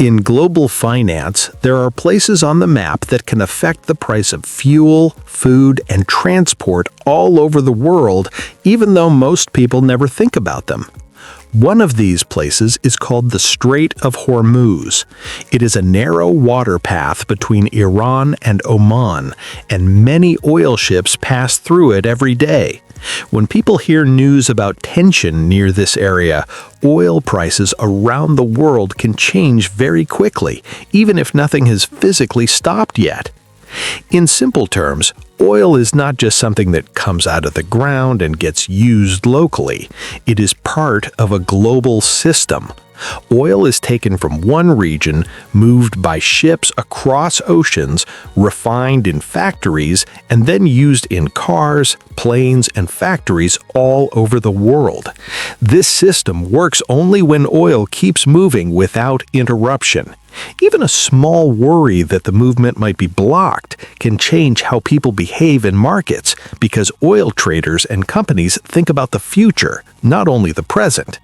In global finance, there are places on the map that can affect the price of fuel, food, and transport all over the world, even though most people never think about them. One of these places is called the Strait of Hormuz. It is a narrow water path between Iran and Oman, and many oil ships pass through it every day. When people hear news about tension near this area, oil prices around the world can change very quickly, even if nothing has physically stopped yet. In simple terms, oil is not just something that comes out of the ground and gets used locally. It is part of a global system. Oil is taken from one region, moved by ships across oceans, refined in factories, and then used in cars, planes, and factories all over the world. This system works only when oil keeps moving without interruption. Even a small worry that the movement might be blocked can change how people behave in markets, because oil traders and companies think about the future, not only the present.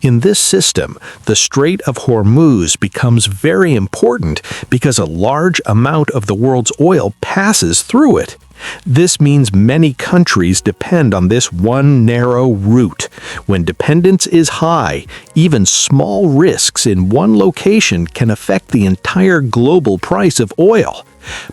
In this system, the Strait of Hormuz becomes very important because a large amount of the world's oil passes through it. This means many countries depend on this one narrow route. When dependence is high, even small risks in one location can affect the entire global price of oil.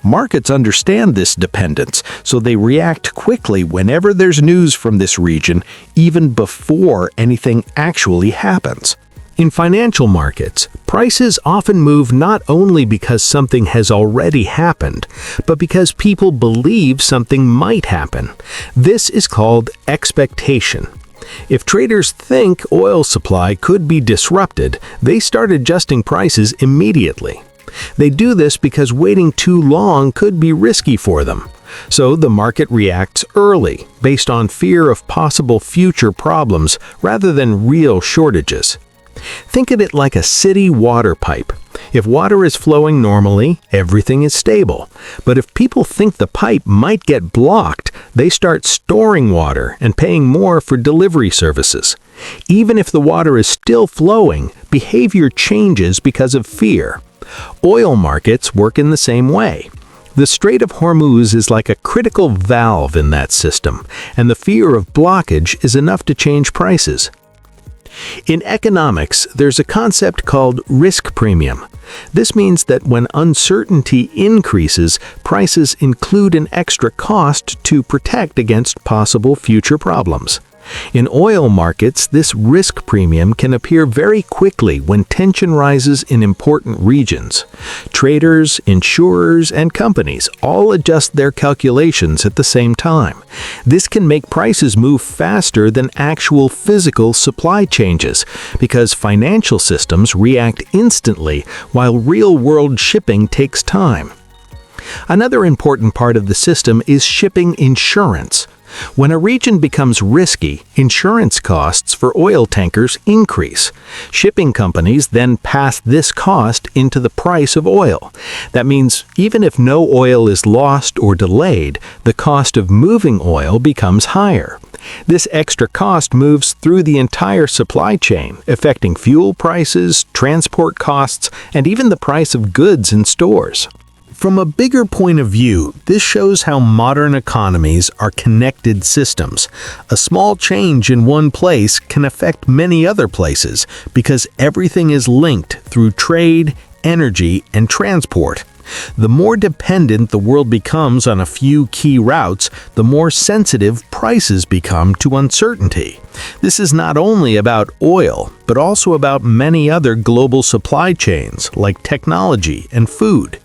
Markets understand this dependence, so they react quickly whenever there's news from this region, even before anything actually happens. In financial markets, prices often move not only because something has already happened, but because people believe something might happen. This is called expectation. If traders think oil supply could be disrupted, they start adjusting prices immediately. They do this because waiting too long could be risky for them. So the market reacts early, based on fear of possible future problems rather than real shortages. Think of it like a city water pipe. If water is flowing normally, everything is stable. But if people think the pipe might get blocked, they start storing water and paying more for delivery services. Even if the water is still flowing, behavior changes because of fear. Oil markets work in the same way. The Strait of Hormuz is like a critical valve in that system, and the fear of blockage is enough to change prices. In economics, there's a concept called risk premium. This means that when uncertainty increases, prices include an extra cost to protect against possible future problems. In oil markets, this risk premium can appear very quickly when tension rises in important regions. Traders, insurers, and companies all adjust their calculations at the same time. This can make prices move faster than actual physical supply changes, because financial systems react instantly while real-world shipping takes time. Another important part of the system is shipping insurance. When a region becomes risky, insurance costs for oil tankers increase. Shipping companies then pass this cost into the price of oil. That means even if no oil is lost or delayed, the cost of moving oil becomes higher. This extra cost moves through the entire supply chain, affecting fuel prices, transport costs, and even the price of goods in stores. From a bigger point of view, this shows how modern economies are connected systems. A small change in one place can affect many other places because everything is linked through trade, energy, and transport. The more dependent the world becomes on a few key routes, the more sensitive prices become to uncertainty. This is not only about oil, but also about many other global supply chains like technology and food.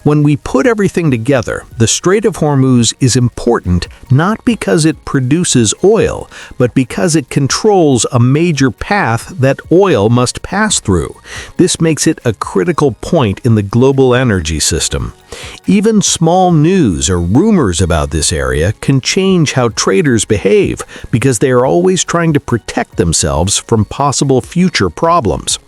When we put everything together, the Strait of Hormuz is important not because it produces oil, but because it controls a major path that oil must pass through. This makes it a critical point in the global energy system. Even small news or rumors about this area can change how traders behave because they are always trying to protect themselves from possible future problems.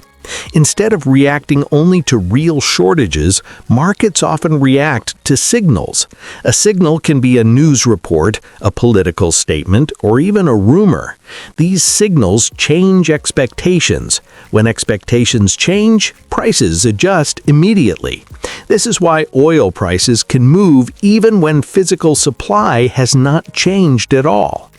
Instead of reacting only to real shortages, markets often react to signals. A signal can be a news report, a political statement, or even a rumor. These signals change expectations. When expectations change, prices adjust immediately. This is why oil prices can move even when physical supply has not changed at all.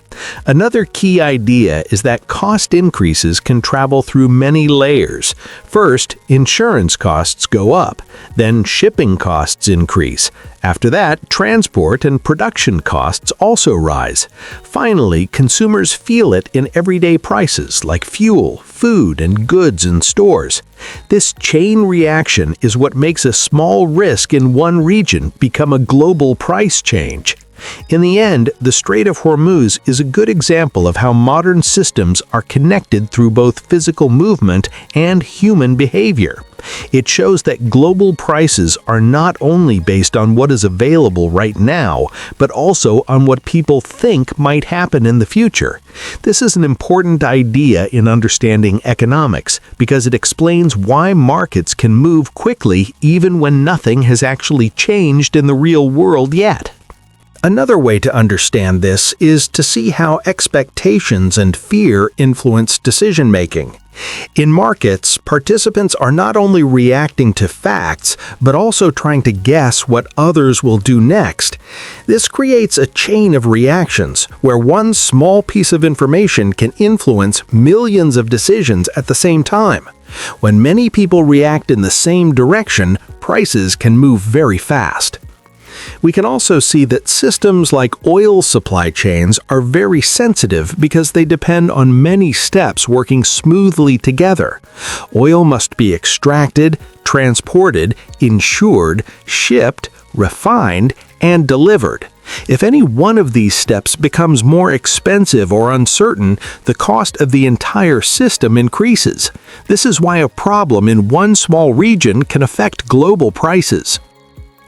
Another key idea is that cost increases can travel through many layers. First, insurance costs go up, then shipping costs increase. After that, transport and production costs also rise. Finally, consumers feel it in everyday prices like fuel, food, and goods in stores. This chain reaction is what makes a small risk in one region become a global price change. In the end, the Strait of Hormuz is a good example of how modern systems are connected through both physical movement and human behavior. It shows that global prices are not only based on what is available right now, but also on what people think might happen in the future. This is an important idea in understanding economics because it explains why markets can move quickly even when nothing has actually changed in the real world yet. Another way to understand this is to see how expectations and fear influence decision-making. In markets, participants are not only reacting to facts, but also trying to guess what others will do next. This creates a chain of reactions, where one small piece of information can influence millions of decisions at the same time. When many people react in the same direction, prices can move very fast. We can also see that systems like oil supply chains are very sensitive because they depend on many steps working smoothly together. Oil must be extracted, transported, insured, shipped, refined, and delivered. If any one of these steps becomes more expensive or uncertain, the cost of the entire system increases. This is why a problem in one small region can affect global prices.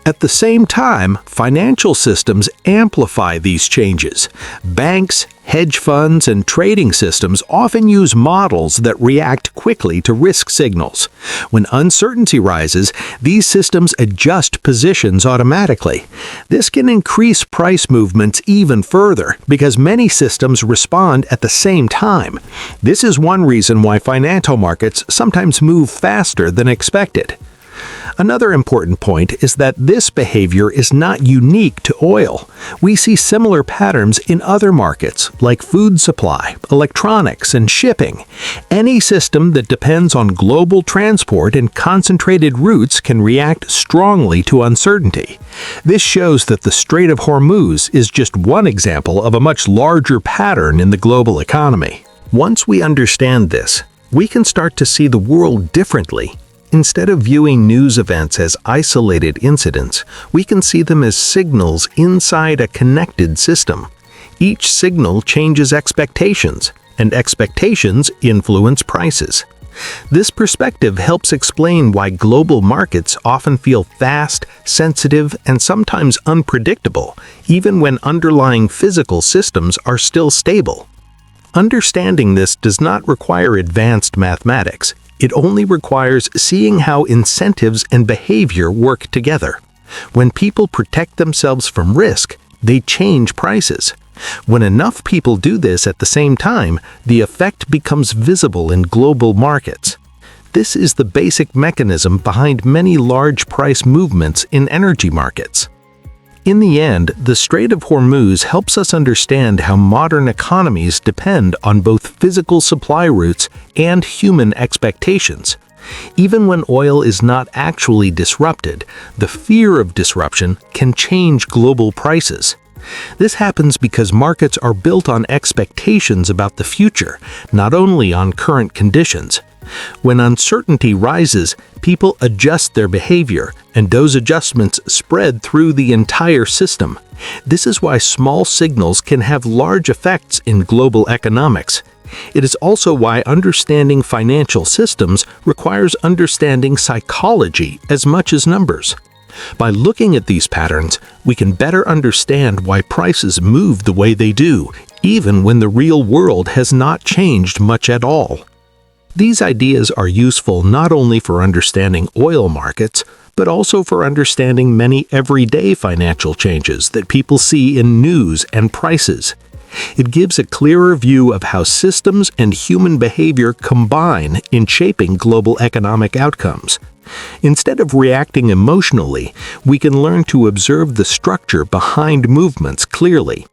At the same time, financial systems amplify these changes. Banks, hedge funds, and trading systems often use models that react quickly to risk signals. When uncertainty rises, these systems adjust positions automatically. This can increase price movements even further because many systems respond at the same time. This is one reason why financial markets sometimes move faster than expected. Another important point is that this behavior is not unique to oil. We see similar patterns in other markets, like food supply, electronics, and shipping. Any system that depends on global transport and concentrated routes can react strongly to uncertainty. This shows that the Strait of Hormuz is just one example of a much larger pattern in the global economy. Once we understand this, we can start to see the world differently. Instead of viewing news events as isolated incidents, we can see them as signals inside a connected system. Each signal changes expectations, and expectations influence prices. This perspective helps explain why global markets often feel fast, sensitive, and sometimes unpredictable, even when underlying physical systems are still stable. Understanding this does not require advanced mathematics. It only requires seeing how incentives and behavior work together. When people protect themselves from risk, they change prices. When enough people do this at the same time, the effect becomes visible in global markets. This is the basic mechanism behind many large price movements in energy markets. In the end, the Strait of Hormuz helps us understand how modern economies depend on both physical supply routes and human expectations. Even when oil is not actually disrupted, the fear of disruption can change global prices. This happens because markets are built on expectations about the future, not only on current conditions. When uncertainty rises, people adjust their behavior, and those adjustments spread through the entire system. This is why small signals can have large effects in global economics. It is also why understanding financial systems requires understanding psychology as much as numbers. By looking at these patterns, we can better understand why prices move the way they do, even when the real world has not changed much at all. These ideas are useful not only for understanding oil markets, but also for understanding many everyday financial changes that people see in news and prices. It gives a clearer view of how systems and human behavior combine in shaping global economic outcomes. Instead of reacting emotionally, we can learn to observe the structure behind movements clearly.